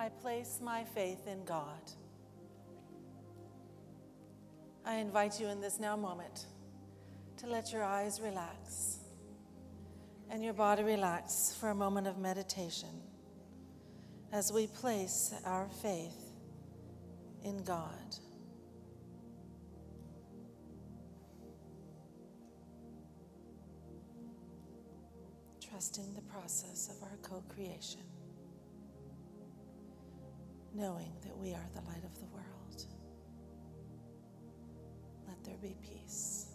I place my faith in God. I invite you in this now moment to let your eyes relax and your body relax for a moment of meditation as we place our faith in God. Trusting the process of our co-creation, knowing that we are the light of the world. Let there be peace.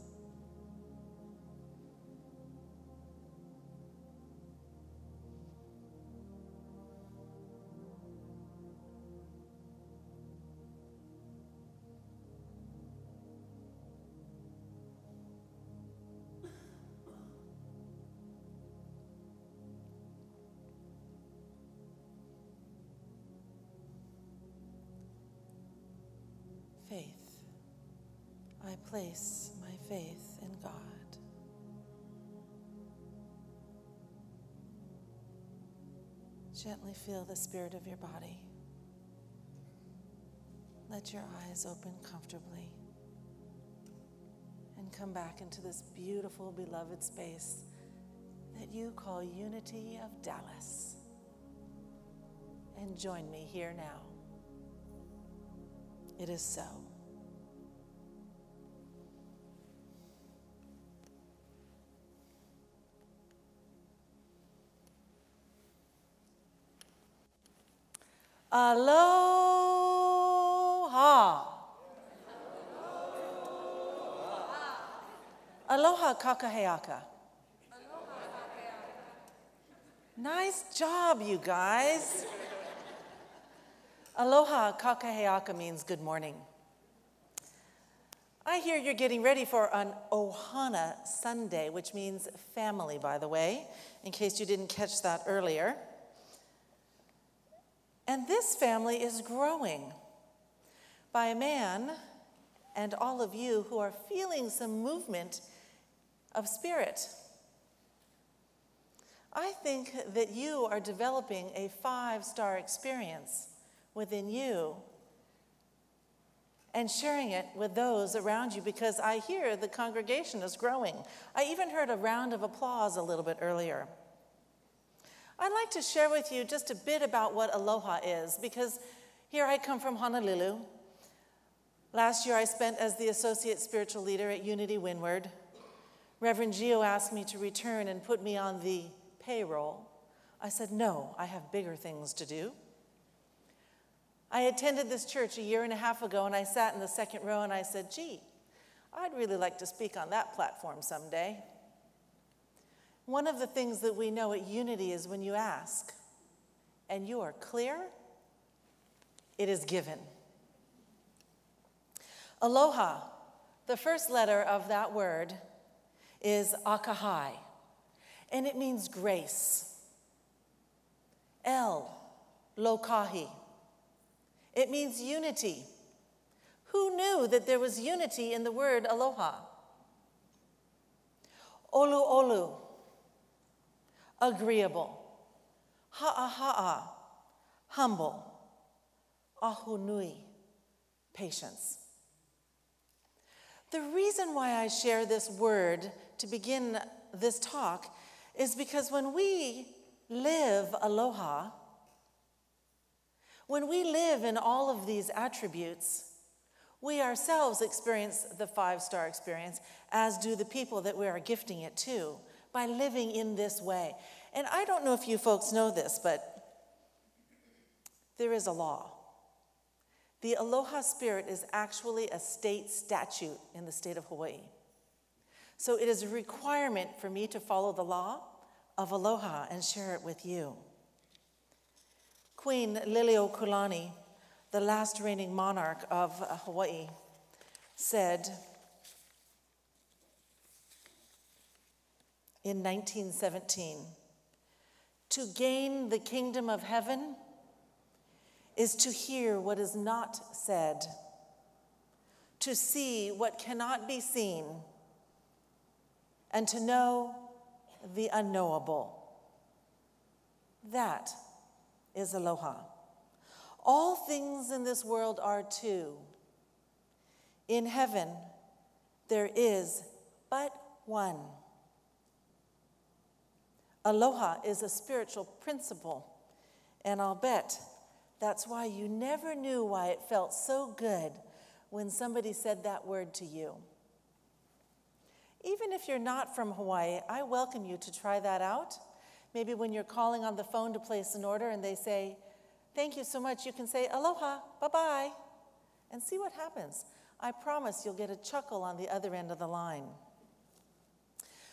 Faith. I place my faith in God. Gently feel the spirit of your body. Let your eyes open comfortably and come back into this beautiful, beloved space that you call Unity of Dallas. And join me here now. It is so. Aloha. Aloha kakaheaka. Nice job, you guys. Aloha kakaheaka means good morning. I hear you're getting ready for an Ohana Sunday, which means family, by the way, in case you didn't catch that earlier. And this family is growing by a man and all of you who are feeling some movement of spirit. I think that you are developing a 5-star experience within you and sharing it with those around you, because I hear the congregation is growing. I even heard a round of applause a little bit earlier. I'd like to share with you just a bit about what Aloha is, because here I come from Honolulu. Last year I spent as the associate spiritual leader at Unity Windward. Reverend Gio asked me to return and put me on the payroll. I said, no, I have bigger things to do. I attended this church a year and a half ago, and I sat in the second row and I said, gee, I'd really like to speak on that platform someday. One of the things that we know at Unity is when you ask and you are clear, it is given. Aloha, the first letter of that word is akahai, and it means grace. El, lokahi. It means unity. Who knew that there was unity in the word aloha? Olu olu, agreeable. Ha'a, humble. Ahu nui, patience. The reason why I share this word to begin this talk is because when we live aloha, when we live in all of these attributes, we ourselves experience the 5-star experience, as do the people that we are gifting it to, by living in this way. And I don't know if you folks know this, but there is a law. The Aloha spirit is actually a state statute in the state of Hawaii. So it is a requirement for me to follow the law of Aloha and share it with you. Queen Liliuokalani, the last reigning monarch of Hawaii, said in 1917, to gain the kingdom of heaven is to hear what is not said, to see what cannot be seen, and to know the unknowable. That is aloha. All things in this world are too. In heaven, there is but one. Aloha is a spiritual principle, and I'll bet that's why you never knew why it felt so good when somebody said that word to you. Even if you're not from Hawaii, I welcome you to try that out. Maybe when you're calling on the phone to place an order and they say, "Thank you so much," you can say, "Aloha, bye-bye," and see what happens. I promise you'll get a chuckle on the other end of the line.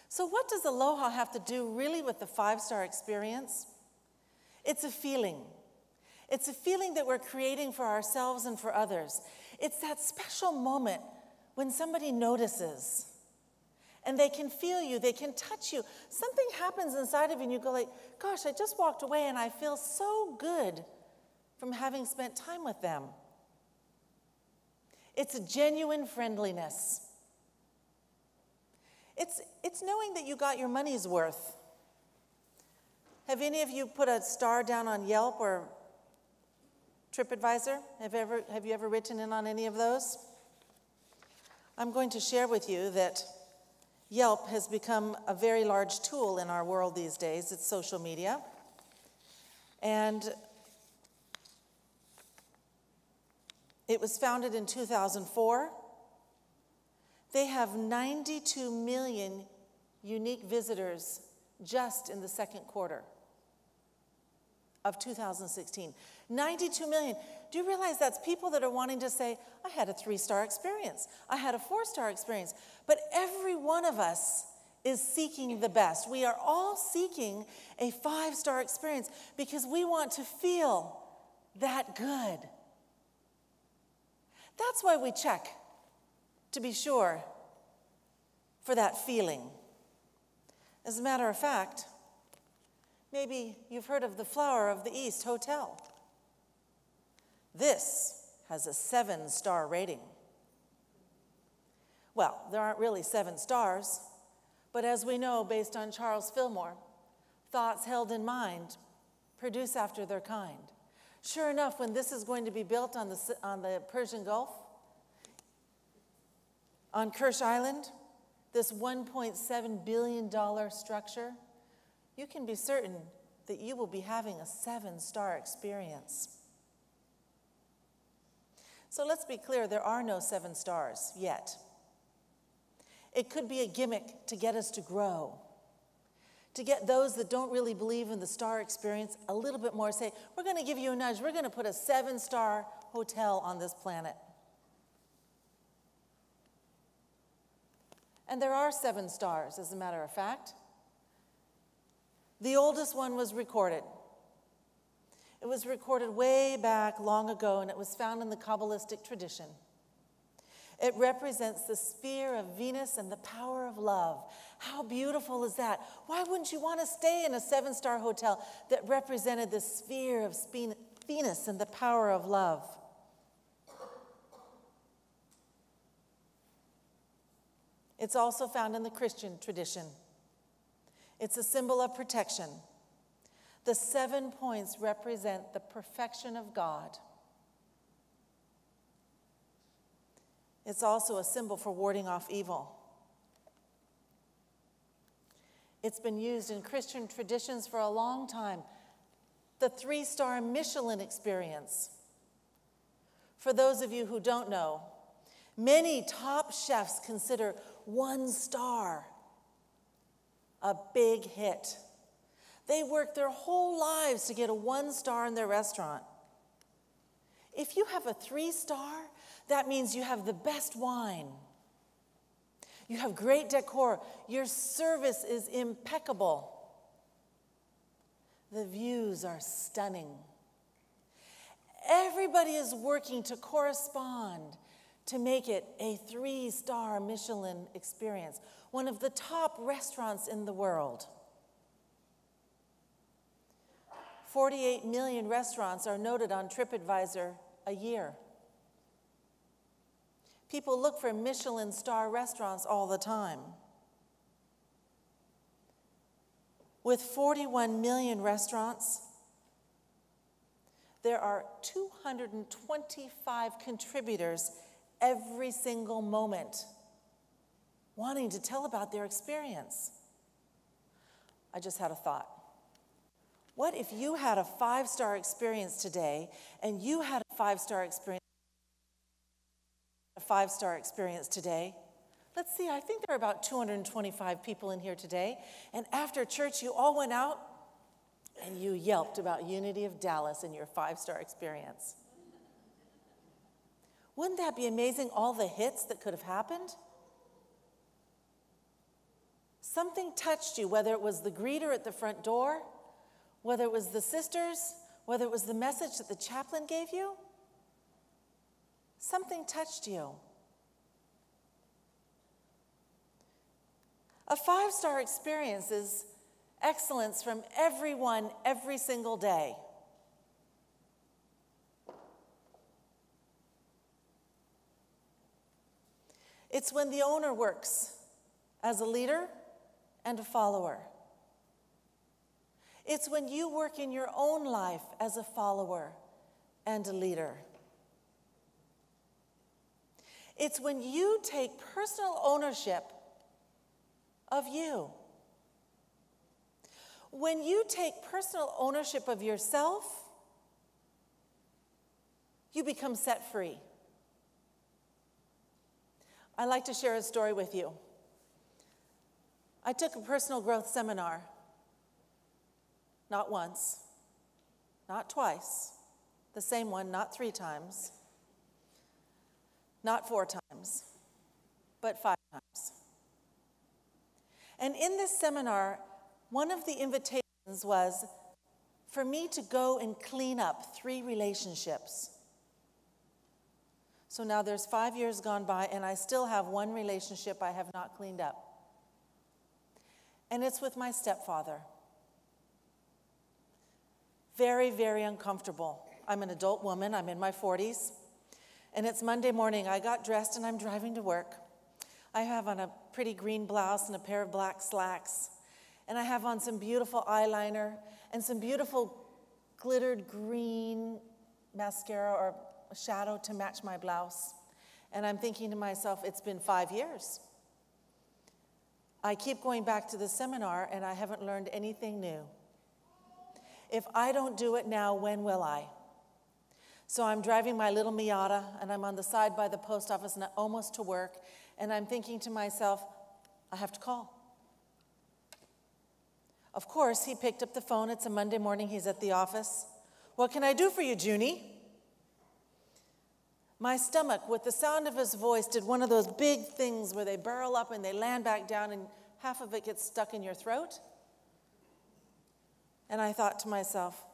So what does aloha have to do really with the 5-star experience? It's a feeling. It's a feeling that we're creating for ourselves and for others. It's that special moment when somebody notices and they can feel you, they can touch you. Something happens inside of you and you go like, "Gosh, I just walked away and I feel so good from having spent time with them." It's a genuine friendliness. It's knowing that you got your money's worth. Have any of you put a star down on Yelp or TripAdvisor? Have you ever written in on any of those? I'm going to share with you that Yelp has become a very large tool in our world these days. It's social media. And it was founded in 2004. They have 92 million unique visitors just in the second quarter of 2016. 92 million. Do you realize that's people that are wanting to say, "I had a 3-star experience. I had a 4-star experience." But every one of us is seeking the best. We are all seeking a 5-star experience because we want to feel that good. That's why we check, to be sure, for that feeling. As a matter of fact, maybe you've heard of the Flower of the East Hotel. This has a 7-star rating. Well, there aren't really 7 stars, but as we know, based on Charles Fillmore, thoughts held in mind produce after their kind. Sure enough, when this is going to be built on the Persian Gulf, on Kirsch Island, this $1.7 billion structure, you can be certain that you will be having a 7-star experience. So let's be clear, there are no 7 stars yet. It could be a gimmick to get us to grow, to get those that don't really believe in the star experience a little bit more, say, "We're going to give you a nudge. We're going to put a 7-star hotel on this planet." And there are 7 stars, as a matter of fact. The oldest one was recorded. It was recorded way back long ago, and it was found in the Kabbalistic tradition. It represents the sphere of Venus and the power of love. How beautiful is that? Why wouldn't you want to stay in a 7-star hotel that represented the sphere of Venus and the power of love? It's also found in the Christian tradition. It's a symbol of protection. The 7 points represent the perfection of God. It's also a symbol for warding off evil. It's been used in Christian traditions for a long time. The 3-star Michelin experience. For those of you who don't know, many top chefs consider 1 star a big hit. They work their whole lives to get a 1 star in their restaurant. If you have a 3-star, that means you have the best wine. You have great decor. Your service is impeccable. The views are stunning. Everybody is working to correspond to make it a 3-star Michelin experience, one of the top restaurants in the world. 48 million restaurants are noted on TripAdvisor a year. People look for Michelin star restaurants all the time. With 41 million restaurants, There are 225 contributors every single moment wanting to tell about their experience. I just had a thought. What if you had a 5-star experience today and you had a 5-star experience today? Let's see, I think there are about 225 people in here today, and after church you all went out and you yelped about Unity of Dallas and your 5-star experience. Wouldn't that be amazing, all the hits that could have happened? Something touched you, whether it was the greeter at the front door, whether it was the sisters, whether it was the message that the chaplain gave you. Something touched you. A 5-star experience is excellence from everyone every single day. It's when the owner works as a leader and a follower. It's when you work in your own life as a follower and a leader. It's when you take personal ownership of you. When you take personal ownership of yourself, you become set free. I'd like to share a story with you. I took a personal growth seminar. Not once, not twice, the same one, not 3 times, not 4 times, but 5 times. And in this seminar, one of the invitations was for me to go and clean up 3 relationships. So now there's 5 years gone by, and I still have 1 relationship I have not cleaned up. And it's with my stepfather. Very, very uncomfortable. I'm an adult woman, I'm in my 40s, and it's Monday morning. I got dressed and I'm driving to work. I have on a pretty green blouse and a pair of black slacks, and I have on some beautiful eyeliner and some beautiful glittered green mascara or shadow to match my blouse. And I'm thinking to myself, it's been 5 years. I keep going back to the seminar and I haven't learned anything new. If I don't do it now, when will I? So I'm driving my little Miata, and I'm on the side by the post office and almost to work, and I'm thinking to myself, I have to call. Of course, he picked up the phone. It's a Monday morning. He's at the office. What can I do for you, Junie? My stomach, with the sound of his voice, did one of those big things where they barrel up and they land back down and half of it gets stuck in your throat. And I thought to myself,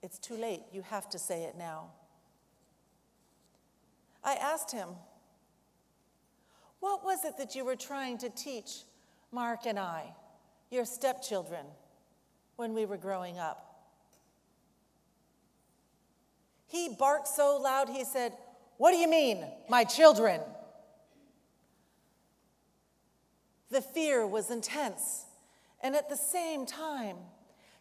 it's too late. You have to say it now. I asked him, what was it that you were trying to teach Mark and I, your stepchildren, when we were growing up? He barked so loud, he said, what do you mean, my children? The fear was intense, and at the same time,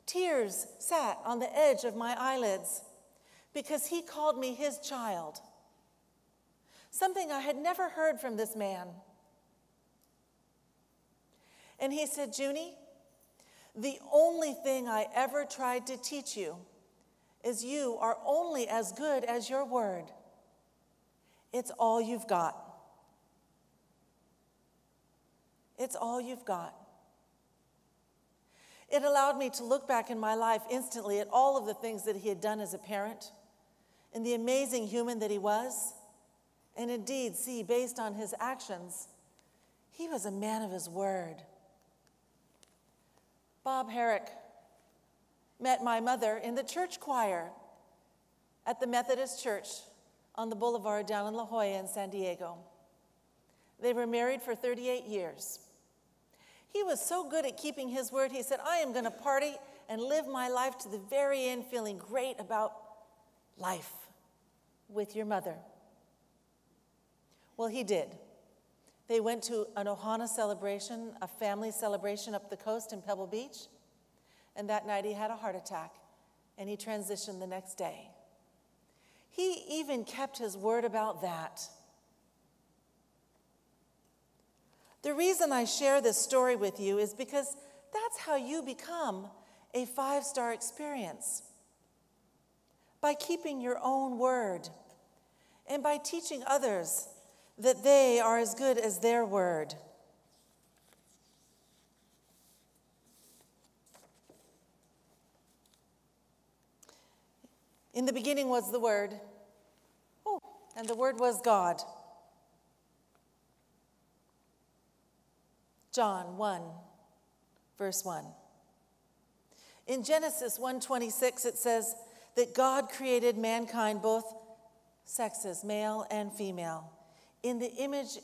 tears sat on the edge of my eyelids because he called me his child. Something I had never heard from this man. And he said, Junie, the only thing I ever tried to teach you is you are only as good as your word. It's all you've got. It's all you've got. It allowed me to look back in my life instantly at all of the things that he had done as a parent and the amazing human that he was, and indeed see, based on his actions, he was a man of his word. Bob Herrick met my mother in the church choir at the Methodist Church on the boulevard down in La Jolla in San Diego. They were married for 38 years. He was so good at keeping his word, he said, I am going to party and live my life to the very end, feeling great about life with your mother. Well, he did. They went to an Ohana celebration, a family celebration up the coast in Pebble Beach, and that night he had a heart attack, and he transitioned the next day. He even kept his word about that. The reason I share this story with you is because that's how you become a 5-star experience. By keeping your own word and by teaching others that they are as good as their word. In the beginning was the Word. Oh, and the Word was God. John 1, verse 1. In Genesis 1:26, it says that God created mankind, both sexes, male and female, in the image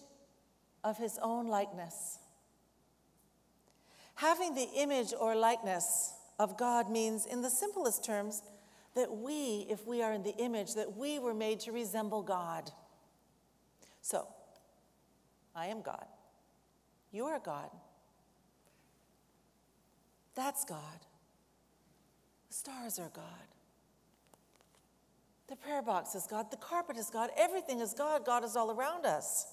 of his own likeness. Having the image or likeness of God means, in the simplest terms, that we, if we are in the image, that we were made to resemble God. So, I am God. You are God. That's God. The stars are God. The prayer box is God. The carpet is God. Everything is God. God is all around us.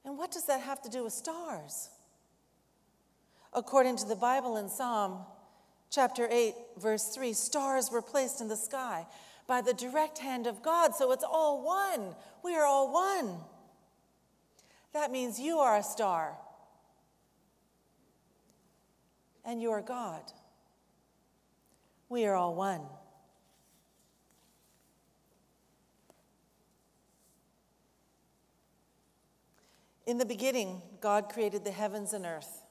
And what does that have to do with stars? According to the Bible in Psalm chapter 8, verse 3, stars were placed in the sky by the direct hand of God, so it's all one. We are all one. That means you are a star. And you are God. We are all one. In the beginning, God created the heavens and earth.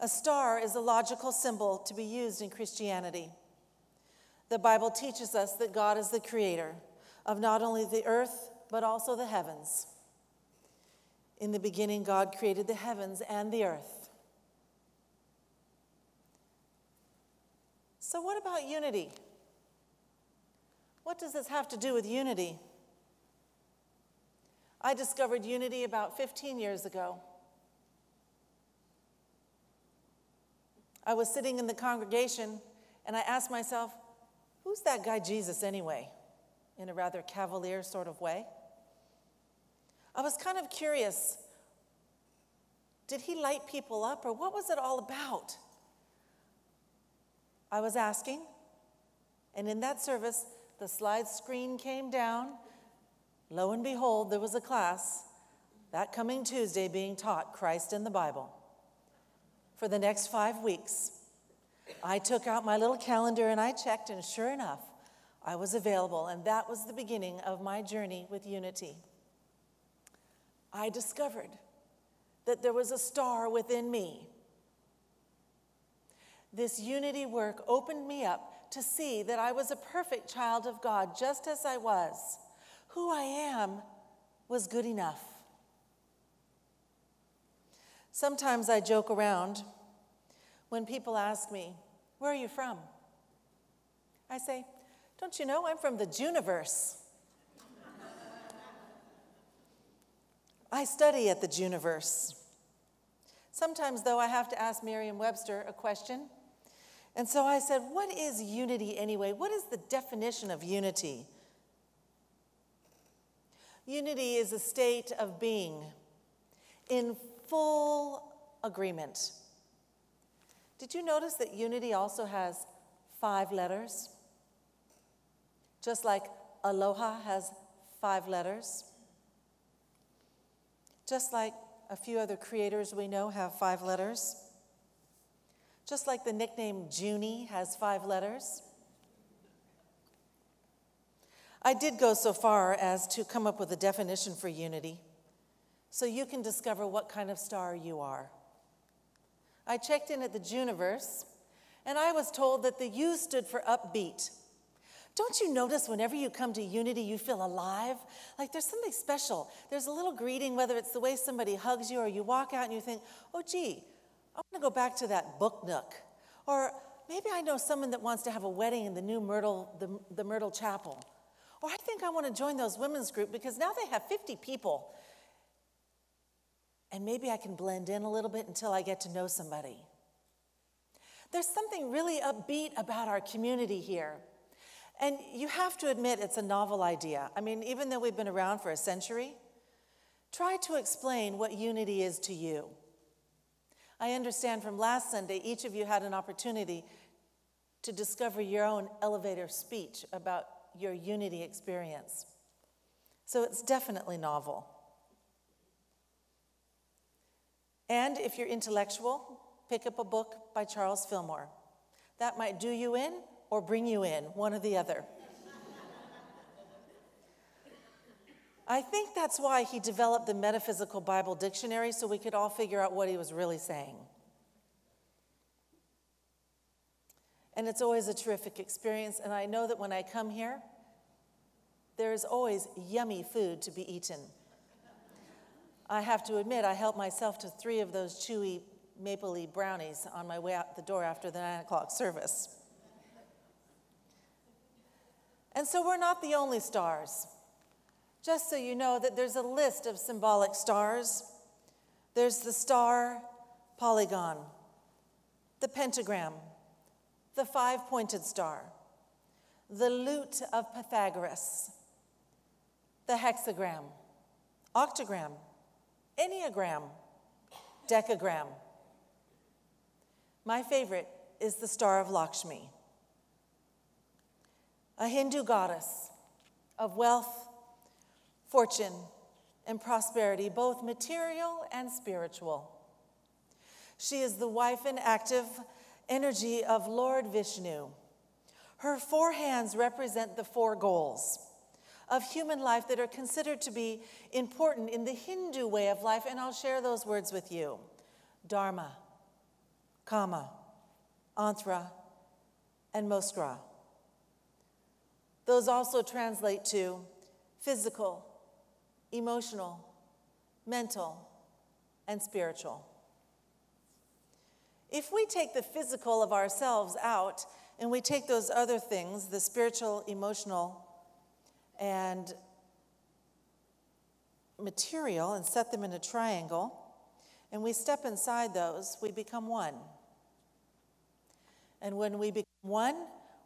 A star is a logical symbol to be used in Christianity. The Bible teaches us that God is the creator of not only the earth, but also the heavens. In the beginning, God created the heavens and the earth. So what about unity? What does this have to do with unity? I discovered unity about 15 years ago. I was sitting in the congregation, and I asked myself, who's that guy Jesus anyway? In a rather cavalier sort of way. I was kind of curious. Did he light people up, or what was it all about? I was asking, and in that service, the slide screen came down. Lo and behold, there was a class that coming Tuesday being taught Christ in the Bible. For the next 5 weeks, I took out my little calendar and I checked, and sure enough, I was available, and that was the beginning of my journey with Unity. I discovered that there was a star within me. This Unity work opened me up to see that I was a perfect child of God, just as I was. Who I am was good enough. Sometimes I joke around when people ask me, where are you from? I say, don't you know, I'm from the Juniverse. I study at the Juniverse. Sometimes, though, I have to ask Merriam-Webster a question. And so I said, what is unity anyway? What is the definition of unity? Unity is a state of being in full agreement. Did you notice that unity also has 5 letters? Just like aloha has 5 letters. Just like a few other creators we know have 5 letters. Just like the nickname Junie has 5 letters. I did go so far as to come up with a definition for unity, so you can discover what kind of star you are. I checked in at the Juniverse, and I was told that the U stood for upbeat. Don't you notice whenever you come to Unity, you feel alive? Like there's something special. There's a little greeting, whether it's the way somebody hugs you or you walk out and you think, oh, gee, I want to go back to that book nook. Or maybe I know someone that wants to have a wedding in the new Myrtle, the Myrtle Chapel. Or I think I want to join those women's group because now they have 50 people. And maybe I can blend in a little bit until I get to know somebody. There's something really upbeat about our community here. And you have to admit it's a novel idea. I mean, even though we've been around for a century, try to explain what unity is to you. I understand from last Sunday, each of you had an opportunity to discover your own elevator speech about your unity experience. So it's definitely novel. And if you're intellectual, pick up a book by Charles Fillmore. That might do you in or bring you in, one or the other. I think that's why he developed the Metaphysical Bible Dictionary, so we could all figure out what he was really saying. And it's always a terrific experience, and I know that when I come here, there is always yummy food to be eaten. I have to admit, I helped myself to 3 of those chewy, mapley brownies on my way out the door after the 9 o'clock service. And so we're not the only stars. Just so you know that there's a list of symbolic stars. There's the star polygon, the pentagram, the 5-pointed star, the lute of Pythagoras, the hexagram, octagram, enneagram, decagram. My favorite is the star of Lakshmi, a Hindu goddess of wealth, fortune, and prosperity, both material and spiritual. She is the wife and active energy of Lord Vishnu. Her 4 hands represent the 4 goals of human life that are considered to be important in the Hindu way of life, and I'll share those words with you. Dharma, Kama, Antra, and Moskra. Those also translate to physical, emotional, mental, and spiritual. If we take the physical of ourselves out and we take those other things, the spiritual, emotional, and material, and set them in a triangle, and we step inside those, we become one. And when we become one,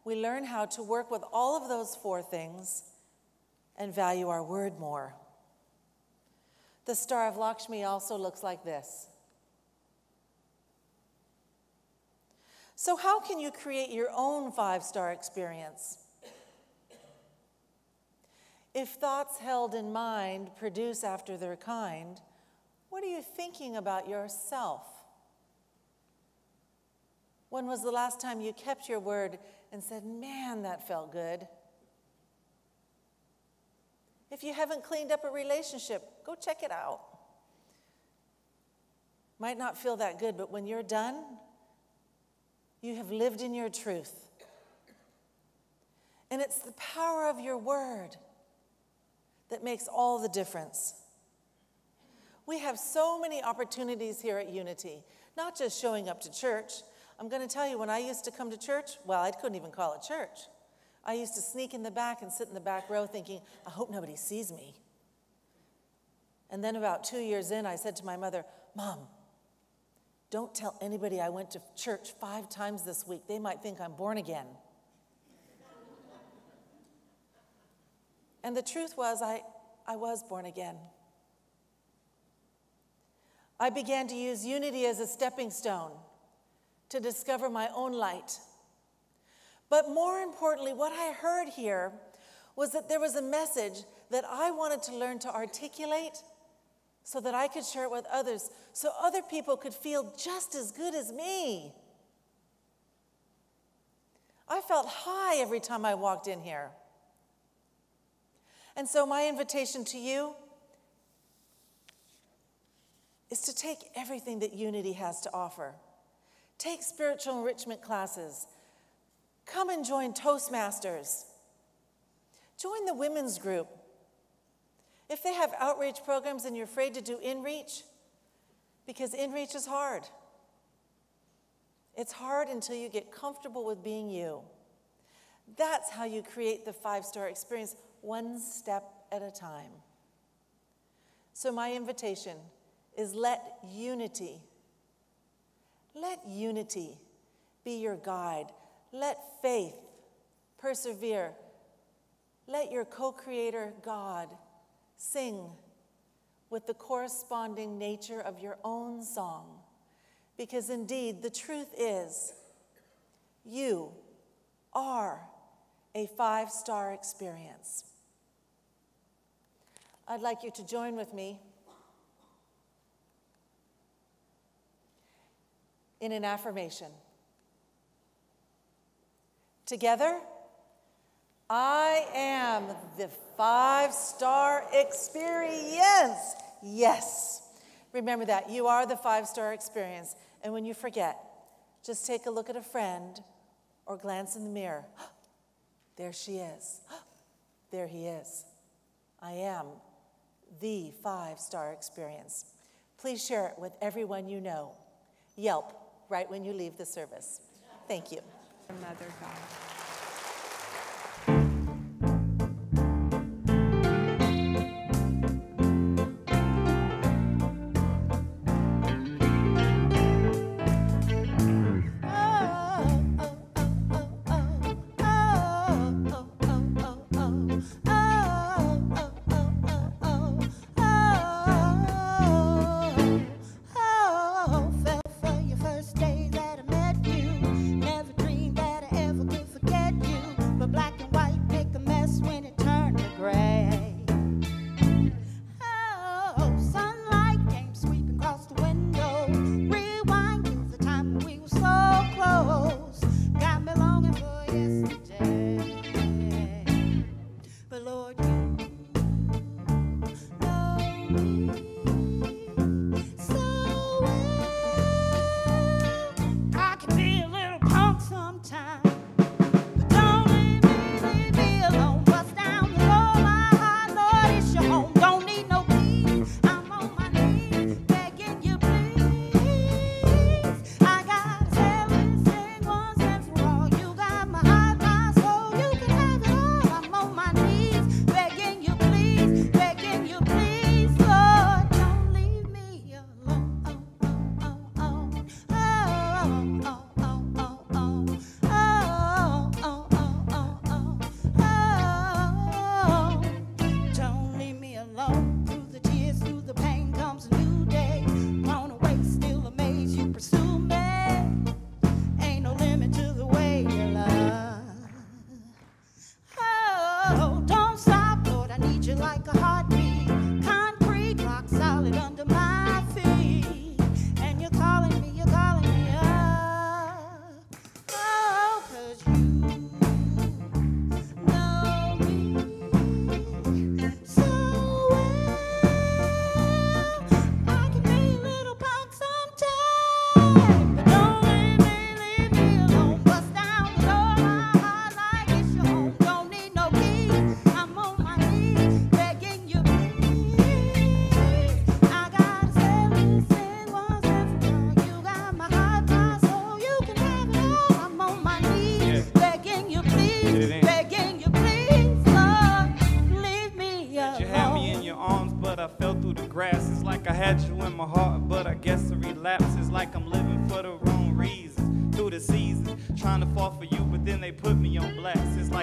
we learn how to work with all of those 4 things and value our word more. The star of Lakshmi also looks like this. So how can you create your own 5-star experience? If thoughts held in mind produce after their kind, what are you thinking about yourself? When was the last time you kept your word and said, man, that felt good? If you haven't cleaned up a relationship, go check it out. Might not feel that good, but when you're done, you have lived in your truth. And it's the power of your word that makes all the difference. We have so many opportunities here at Unity, not just showing up to church. I'm going to tell you, when I used to come to church, well, I couldn't even call it church. I used to sneak in the back and sit in the back row thinking, I hope nobody sees me. And then about 2 years in, I said to my mother, Mom, don't tell anybody I went to church 5 times this week. They might think I'm born again. And the truth was, I was born again. I began to use Unity as a stepping stone to discover my own light. But more importantly, what I heard here was that there was a message that I wanted to learn to articulate so that I could share it with others, so other people could feel just as good as me. I felt high every time I walked in here. And so my invitation to you is to take everything that Unity has to offer. Take spiritual enrichment classes. Come and join Toastmasters. Join the women's group. If they have outreach programs and you're afraid to do inreach, because inreach is hard. It's hard until you get comfortable with being you. That's how you create the 5-star experience, one step at a time. So my invitation is let unity be your guide. Let faith persevere let your co-creator God sing with the corresponding nature of your own song, because indeed the truth is you are a 5-star experience. I'd like you to join with me in an affirmation. Together, I am the 5-star experience. Yes. Remember that. You are the 5-star experience. And when you forget, just take a look at a friend or glance in the mirror. There she is. There he is. I am the 5-star experience. Please share it with everyone you know. Yelp right when you leave the service. Thank you. Another God.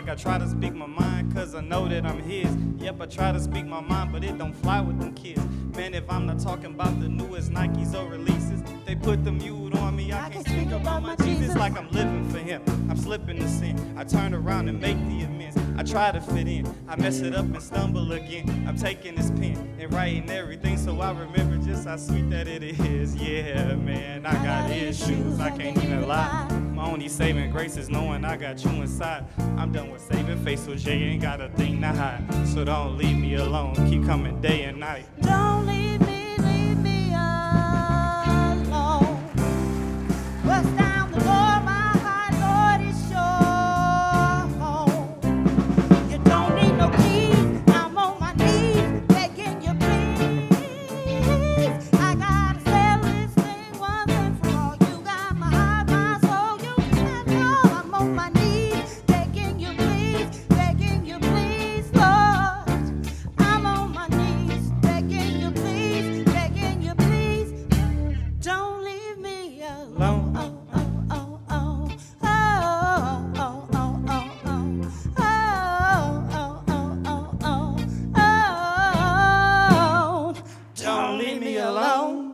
I try to speak my mind cause I know that I'm his. Yep, I try to speak my mind, but it don't fly with them kids. Man, if I'm not talking about the newest Nikes or releases, they put the mute on me. I can't speak about my Jesus like I'm living for him. I'm slipping to sin. I turn around and make the amends. I try to fit in. I mess it up and stumble again. I'm taking this pen and writing everything so I remember just how sweet that it is. Yeah, man, I got issues. I can't even lie. My only saving grace is knowing I got you inside. I'm done with saving face, so Jay ain't got a thing to hide. So don't leave me alone. Keep coming day and night. Don't leave me alone. Bust down the door, my heart, Lord, it's your home. You don't need no keys. I'm on my knees, begging you, please. I gotta settle this thing once and for all. You got my heart, my soul, you can have it all. I'm on my knees, begging you, please, Lord. I'm on my knees, begging you, please. alone.